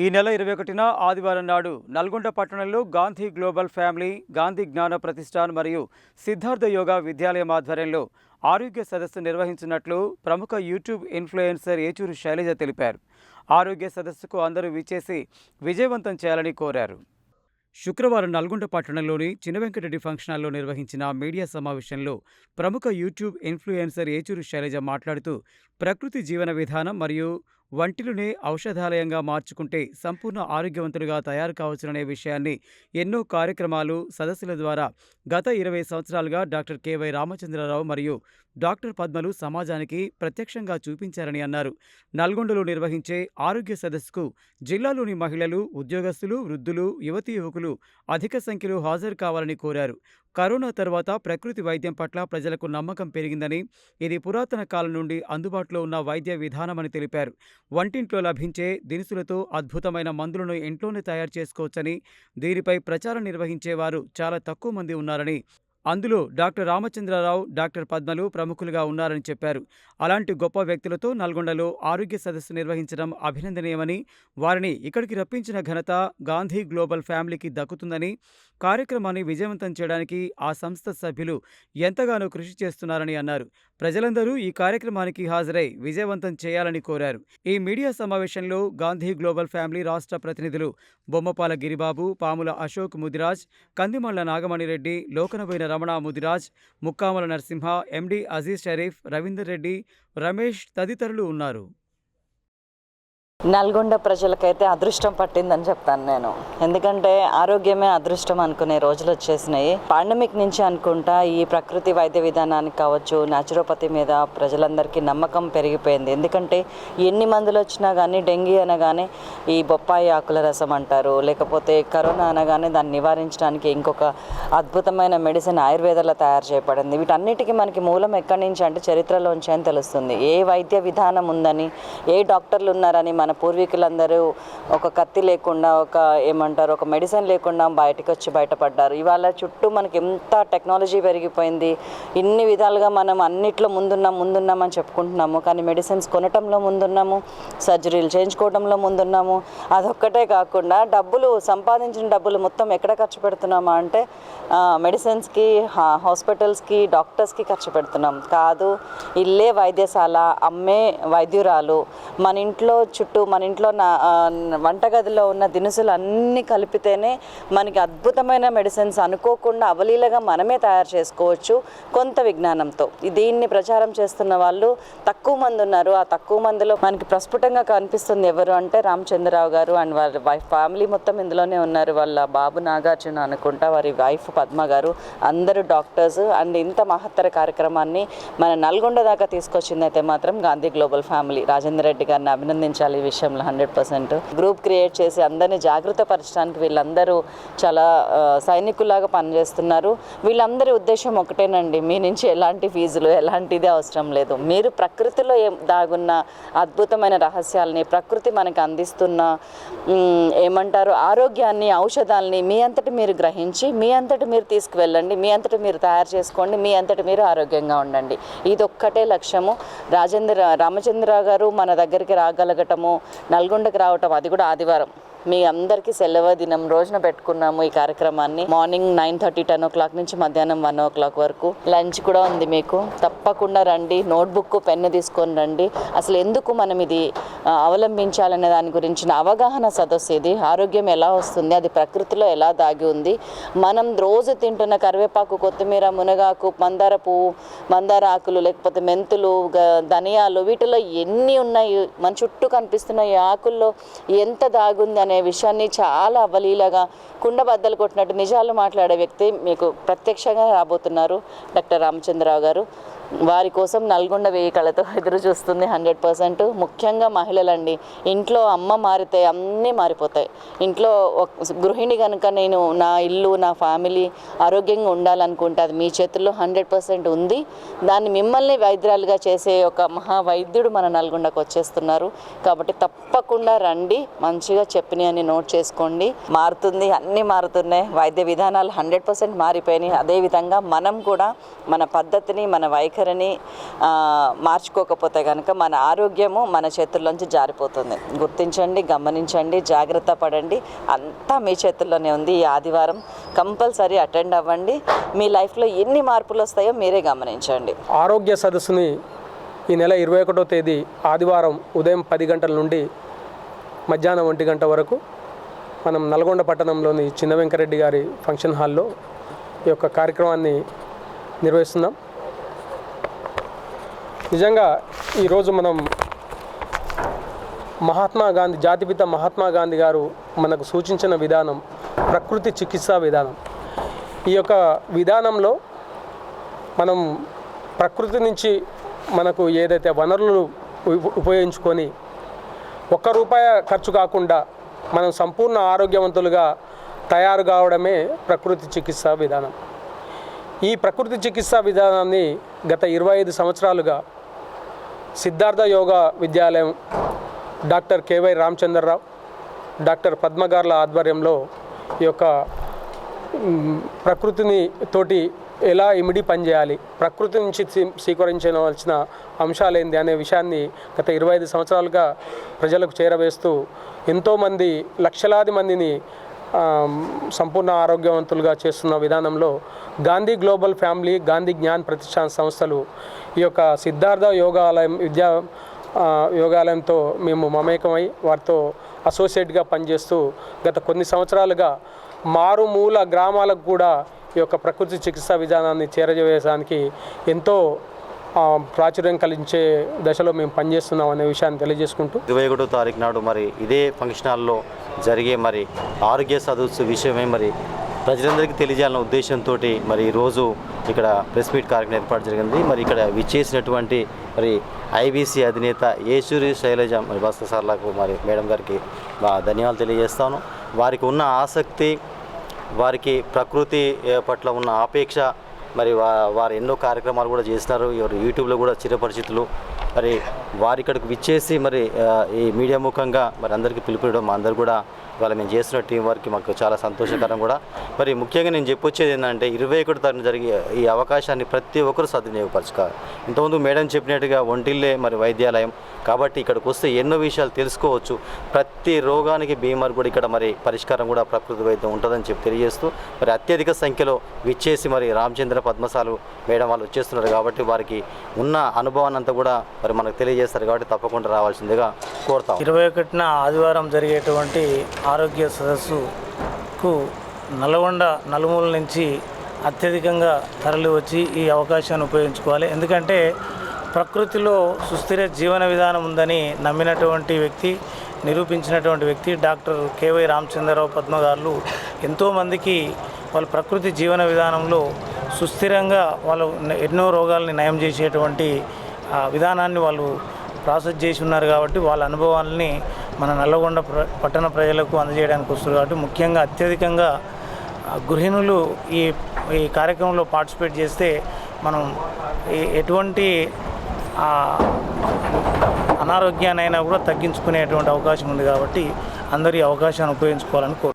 ఈ నెల 21న ఆదివారం నాడు నల్గొండ పట్టణంలో గాంధీ గ్లోబల్ ఫ్యామిలీ, గాంధీ జ్ఞాన ప్రతిష్టాన్ మరియు సిద్ధార్థ యోగా విద్యాలయం ఆధ్వర్యంలో ఆరోగ్య సదస్సు నిర్వహించినట్లు ప్రముఖ యూట్యూబ్ ఇన్ఫ్లుయెన్సర్ ఏచూరి శైలజ తెలిపారు. ఆరోగ్య సదస్సుకు అందరూ విచ్చేసి విజయవంతం చేయాలని కోరారు. శుక్రవారం నల్గొండ పట్టణంలోని చినవెంకటరెడ్డి ఫంక్షన్ హాల్లో నిర్వహించిన మీడియా సమావేశంలో ప్రముఖ యూట్యూబ్ ఇన్ఫ్లుయెన్సర్ ఏచూరి శైలజ మాట్లాడుతూ, ప్రకృతి జీవన విధానం మరియు వంటిలోనే ఔషధాలయంగా మార్చుకుంటే సంపూర్ణ ఆరోగ్యవంతులుగా తయారు కావచ్చుననే విషయాన్ని ఎన్నో కార్యక్రమాలు, సదస్సుల ద్వారా గత 20 సంవత్సరాలుగా డాక్టర్ కె.వై. రామచంద్రరావు మరియు డాక్టర్ పద్మలు సమాజానికి ప్రత్యక్షంగా చూపించారని అన్నారు. నల్గొండలో నిర్వహించే ఆరోగ్య సదస్సుకు జిల్లాలోని మహిళలు, ఉద్యోగస్తులు, వృద్ధులు, యువతీ యువకులు అధిక సంఖ్యలో హాజరు కావాలని కోరారు. కరోనా తర్వాత ప్రకృతి వైద్యం పట్ల ప్రజలకు నమ్మకం పెరిగిందని, ఇది పురాతన కాలం నుండి అందుబాటులో ఉన్న వైద్య విధానమని తెలిపారు. వంటింట్లో లభించే దినుసులతో అద్భుతమైన మందులను ఇంట్లోనే తయారు చేసుకోవచ్చని, దీనిపై ప్రచారం నిర్వహించేవారు చాలా తక్కువ మంది ఉన్నారని, అందులో డాక్టర్ రామచంద్రరావు, డాక్టర్ పద్మలు ప్రముఖులుగా ఉన్నారని చెప్పారు. అలాంటి గొప్ప వ్యక్తులతో నల్గొండలో ఆరోగ్య సదస్సు నిర్వహించడం అభినందనీయమని, వారిని ఇక్కడికి రప్పించిన ఘనత గాంధీ గ్లోబల్ ఫ్యామిలీకి దక్కుతుందని, కార్యక్రమాన్ని విజయవంతం చేయడానికి ఆ సంస్థ సభ్యులు ఎంతగానో కృషి చేస్తున్నారని అన్నారు. ప్రజలందరూ ఈ కార్యక్రమానికి హాజరై విజయవంతం చేయాలని కోరారు. ఈ మీడియా సమావేశంలో గాంధీ గ్లోబల్ ఫ్యామిలీ రాష్ట్ర ప్రతినిధులు బొమ్మపాల గిరిబాబు, పాముల అశోక్ ముదిరాజ్, కందిమళ్ల నాగమణిరెడ్డి, లోకనబోయిన రమణ ముదిరాజ్, ముక్కామల నరసింహ, ఎండి అజీజ్ షరీఫ్, రవీందర్ రెడ్డి, రమేష్ తదితరులు ఉన్నారు. నల్గొండ ప్రజలకైతే అదృష్టం పట్టిందని చెప్తాను నేను. ఎందుకంటే ఆరోగ్యమే అదృష్టం అనుకునే రోజులు వచ్చేసినాయి. పాండమిక్ నుంచి అనుకుంటా ఈ ప్రకృతి వైద్య విధానానికి కావచ్చు, న్యాచురోపతి మీద ప్రజలందరికీ నమ్మకం పెరిగిపోయింది. ఎందుకంటే ఎన్ని మందులు వచ్చినా కానీ, డెంగీ అనగానే ఈ బొప్పాయి ఆకుల రసం అంటారు, లేకపోతే కరోనా అనగానే దాన్ని నివారించడానికి ఇంకొక అద్భుతమైన మెడిసిన్ ఆయుర్వేదంలో తయారు చేయబడింది. వీటన్నిటికీ మనకి మూలం ఎక్కడి నుంచి అంటే చరిత్రలోంచి అని తెలుస్తుంది. ఏ వైద్య విధానం ఉందని, ఏ డాక్టర్లు ఉన్నారని మన పూర్వీకులందరూ ఒక కత్తి లేకుండా, ఒక మెడిసిన్ లేకుండా బయటకు వచ్చి బయటపడ్డారు. ఇవాళ చుట్టూ మనకి ఎంత టెక్నాలజీ పెరిగిపోయింది. ఇన్ని విధాలుగా మనం అన్నిట్లో ముందున్నామని చెప్పుకుంటున్నాము, కానీ మెడిసిన్స్ కొనటంలో ముందున్నాము, సర్జరీలు చేయించుకోవడంలో ముందున్నాము. అదొక్కటే కాకుండా సంపాదించిన డబ్బులు మొత్తం ఎక్కడ ఖర్చు పెడుతున్నామా అంటే మెడిసిన్స్కి, హాస్పిటల్స్కి, డాక్టర్స్కి ఖర్చు పెడుతున్నాం. కాదు, ఇల్లే వైద్యశాల, అమ్మే వైద్యురాలు, మన ఇంట్లో వంటగదిలో ఉన్న దినుసులు అన్నీ కలిపితేనే మనకి అద్భుతమైన మెడిసిన్స్ అనుకోకుండా అవలీలగా మనమే తయారు చేసుకోవచ్చు కొంత విజ్ఞానంతో. దీన్ని ప్రచారం చేస్తున్న వాళ్ళు తక్కువ మంది ఉన్నారు. ఆ తక్కువ మందిలో మనకి ప్రస్ఫుటంగా కనిపిస్తుంది ఎవరు అంటే రామచంద్రరావు గారు అండ్ వారి వైఫ్, ఫ్యామిలీ మొత్తం ఇందులోనే ఉన్నారు. వాళ్ళ బాబు నాగార్జున అనుకుంటా, వారి వైఫ్ పద్మ గారు, అందరూ డాక్టర్స్. అండ్ ఇంత మహత్తర కార్యక్రమాన్ని మన నల్గొండ దాకా తీసుకొచ్చింది అయితే మాత్రం గాంధీ గ్లోబల్ ఫ్యామిలీ. రాజేందర్ రెడ్డి గారిని అభినందించాలి ఈ విషయంలో 100%. గ్రూప్ క్రియేట్ చేసి అందరినీ జాగృత పరచడానికి వీళ్ళందరూ చాలా సైనికులాగా పనిచేస్తున్నారు. వీళ్ళందరి ఉద్దేశం ఒకటేనండి, మీ నుంచి ఎలాంటి ఫీజులు ఎలాంటిది అవసరం లేదు. మీరు ప్రకృతిలో దాగున్న అద్భుతమైన రహస్యాలని, ప్రకృతి మనకు అందిస్తున్న ఆరోగ్యాన్ని, ఔషధాలని మీ అంతటి మీరు గ్రహించి, మీ అంతటి మీరు తీసుకువెళ్ళండి, మీ అంతటి మీరు తయారు చేసుకోండి, మీ అంతటి మీరు ఆరోగ్యంగా ఉండండి. ఇదొక్కటే లక్ష్యము. రామచంద్రరావు గారు మన దగ్గరికి రాగలగటము, నల్గొండకు రావటం, అది కూడా ఆదివారం. మీ అందరికీ సెలవు దినం రోజున పెట్టుకున్నాము ఈ కార్యక్రమాన్ని. మార్నింగ్ 9:30, 10 o'clock నుంచి మధ్యాహ్నం 1 o'clock వరకు లంచ్ కూడా ఉంది మీకు. తప్పకుండా రండి, నోట్బుక్, పెన్ను తీసుకొని రండి. అసలు ఎందుకు మనం ఇది అవలంబించాలనే దాని గురించిన అవగాహన సదస్సు ఇది. ఆరోగ్యం ఎలా వస్తుంది, అది ప్రకృతిలో ఎలా దాగి ఉంది, మనం రోజు తింటున్న కరివేపాకు, కొత్తిమీర, మునగాకు, మందార పువ్వు, మందార ఆకులు, లేకపోతే మెంతులు, ధనియాలు, వీటిలో ఎన్ని ఉన్నాయి, మన చుట్టూ కనిపిస్తున్న ఈ ఆకుల్లో ఎంత దాగుంది అనే విషయాన్ని చాలా అవలీలగా కుండబద్దలు కొట్టినట్టు నిజాలు మాట్లాడే వ్యక్తి మీకు ప్రత్యక్షంగా రాబోతున్నారు డాక్టర్ రామచంద్రరావు గారు. వారి కోసం నల్గొండ 1000 కళ్ళతో ఎదురు చూస్తుంది 100%. ముఖ్యంగా మహిళలండి. ఇంట్లో అమ్మ మారితే అన్నీ మారిపోతాయి. ఇంట్లో గృహిణి కనుక నేను నా ఇల్లు, నా ఫ్యామిలీ ఆరోగ్యంగా ఉండాలనుకుంటే అది మీ చేతుల్లో 100% ఉంది. దాన్ని మిమ్మల్ని వైద్యురాలుగా చేసే ఒక మహా వైద్యుడు మన నల్గొండకు వచ్చేస్తున్నారు. కాబట్టి తప్పకుండా రండి, మంచిగా చెప్పినవన్నీ నోట్ చేసుకోండి. మారుతుంది, అన్నీ మారుతున్నాయి, వైద్య విధానాలు 100% మారిపోయినాయి. అదేవిధంగా మనం కూడా మన పద్ధతిని, మన వైఖరి వైఖరిని మార్చుకోకపోతే కనుక మన ఆరోగ్యము మన చేతుల్లోంచి జారిపోతుంది. గుర్తించండి, గమనించండి, జాగ్రత్త పడండి. అంతా మీ చేతుల్లోనే ఉంది. ఈ ఆదివారం కంపల్సరీ అటెండ్ అవ్వండి. మీ లైఫ్లో ఎన్ని మార్పులు వస్తాయో మీరే గమనించండి. ఆరోగ్య సదస్సుని ఈ నెల 21వ తేదీ ఆదివారం ఉదయం 10 గంటల నుండి మధ్యాహ్నం 1 గంట వరకు మనం నల్గొండ పట్టణంలోని చిన్న వెంకరెడ్డి గారి ఫంక్షన్ హాల్లో ఈ యొక్క కార్యక్రమాన్ని నిర్వహిస్తున్నాం. నిజంగా ఈరోజు మనం జాతిపిత మహాత్మా గాంధీ గారు మనకు సూచించిన విధానం ప్రకృతి చికిత్సా విధానం. ఈ యొక్క విధానంలో మనం ప్రకృతి నుంచి మనకు ఏదైతే వనరులు ఉపయోగించుకొని ₹1 ఖర్చు కాకుండా మనం సంపూర్ణ ఆరోగ్యవంతులుగా తయారు కావడమే ప్రకృతి చికిత్సా విధానం. ఈ ప్రకృతి చికిత్సా విధానాన్ని గత 25 సంవత్సరాలుగా సిద్ధార్థ యోగా విద్యాలయం డాక్టర్ కేవై రామచంద్రరావు, డాక్టర్ పద్మగార్ల ఆధ్వర్యంలో ఈ యొక్క ప్రకృతిని తోటి ఎలా ఇమిడి పనిచేయాలి, ప్రకృతి నుంచి స్వీకరించవలసిన అంశాలేంది అనే విషయాన్ని గత 25 సంవత్సరాలుగా ప్రజలకు చేరవేస్తూ ఎంతోమంది లక్షలాది మందిని సంపూర్ణ ఆరోగ్యవంతులుగా చేస్తున్న విధానంలో గాంధీ గ్లోబల్ ఫ్యామిలీ, గాంధీ జ్ఞాన్ ప్రతిష్టాన్ సంస్థలు ఈ యొక్క సిద్ధార్థ యోగాలయంతో మేము మమేకమై వారితో అసోసియేట్గా పనిచేస్తూ గత కొన్ని సంవత్సరాలుగా మారుమూల గ్రామాలకు కూడా ఈ యొక్క ప్రకృతి చికిత్సా విధానాన్ని చేరవేయడానికి ఎంతో ప్రాచుర్యం కలిగించే దశలో మేము పనిచేస్తున్నాం అనే విషయాన్ని తెలియజేసుకుంటూ 21వ తారీఖు నాడు మరి ఇదే ఫంక్షన్ హాల్లో జరిగే మరి ఆరోగ్య సదస్సు విషయమే మరి ప్రజలందరికీ తెలియజేయాలన్న ఉద్దేశంతో మరి ఈరోజు ఇక్కడ ప్రెస్ మీట్ కార్యక్రమం ఏర్పాటు జరిగింది. మరి ఇక్కడ విచ్చేసినటువంటి మరి ఐబీసీ అధినేత ఏచూరి శైలజ మరి భాస్కర్ సార్లకు మరి మేడం గారికి ధన్యవాదాలు తెలియజేస్తాను. వారికి ఉన్న ఆసక్తి, వారికి ప్రకృతి పట్ల ఉన్న ఆపేక్ష, మరి వారు ఎన్నో కార్యక్రమాలు కూడా చేస్తున్నారు. ఎవరు యూట్యూబ్లో కూడా చిరపరిచితులు. మరి వారి ఇక్కడికి విచ్చేసి మరి ఈ మీడియా ముఖంగా మరి అందరికీ పిలుపుడం అందరు కూడా ఇవాళ మేము చేస్తున్న టీం వర్క్ మాకు చాలా సంతోషకరం కూడా. మరి ముఖ్యంగా నేను చెప్పొచ్చేది ఏంటంటే 21 తారీఖున జరిగే ఈ అవకాశాన్ని ప్రతి ఒక్కరు సద్వినియోగపరచుకోవాలి. ఇంతకుముందు మేడం చెప్పినట్టుగా ఒంటిల్లే మరి వైద్యాలయం కాబట్టి ఇక్కడికి వస్తే ఎన్నో విషయాలు తెలుసుకోవచ్చు. ప్రతి రోగానికి బీమారు కూడా ఇక్కడ మరి పరిష్కారం కూడా ప్రకృతి వైద్యం ఉంటుందని చెప్పి తెలియజేస్తూ మరి అత్యధిక సంఖ్యలో విచ్చేసి మరి రామచంద్ర పద్మశాలు మేడం వాళ్ళు వచ్చేస్తున్నారు కాబట్టి వారికి ఉన్న అనుభవాన్ని అంతా కూడా మరి మనకు తెలియజేస్తారు కాబట్టి తప్పకుండా రావాల్సిందిగా కోరుతాం. 21న ఆదివారం జరిగేటువంటి ఆరోగ్య సదస్సుకు నల్గొండ నలుమూల నుంచి అత్యధికంగా తరలి వచ్చి ఈ అవకాశాన్ని ఉపయోగించుకోవాలి. ఎందుకంటే ప్రకృతిలో సుస్థిర జీవన విధానం ఉందని నమ్మినటువంటి వ్యక్తి, నిరూపించినటువంటి వ్యక్తి డాక్టర్ కేవై రామచంద్రరావు పద్మగారులు ఎంతోమందికి వాళ్ళ ప్రకృతి జీవన విధానంలో సుస్థిరంగా వాళ్ళు ఎన్నో రోగాల్ని నయం చేసేటువంటి విధానాన్ని వాళ్ళు ప్రాసెస్ చేసి ఉన్నారు కాబట్టి వాళ్ళ అనుభవాలని మన నల్లగొండ పట్టణ ప్రజలకు అందజేయడానికి వస్తారు కాబట్టి ముఖ్యంగా అత్యధికంగా గృహిణులు ఈ కార్యక్రమంలో పార్టిసిపేట్ చేస్తే మనం ఎటువంటి అనారోగ్యాన్నైనా కూడా తగ్గించుకునేటువంటి అవకాశం ఉంది కాబట్టి అందరూ ఈ అవకాశాన్ని ఉపయోగించుకోవాలని కోరుతున్నాను.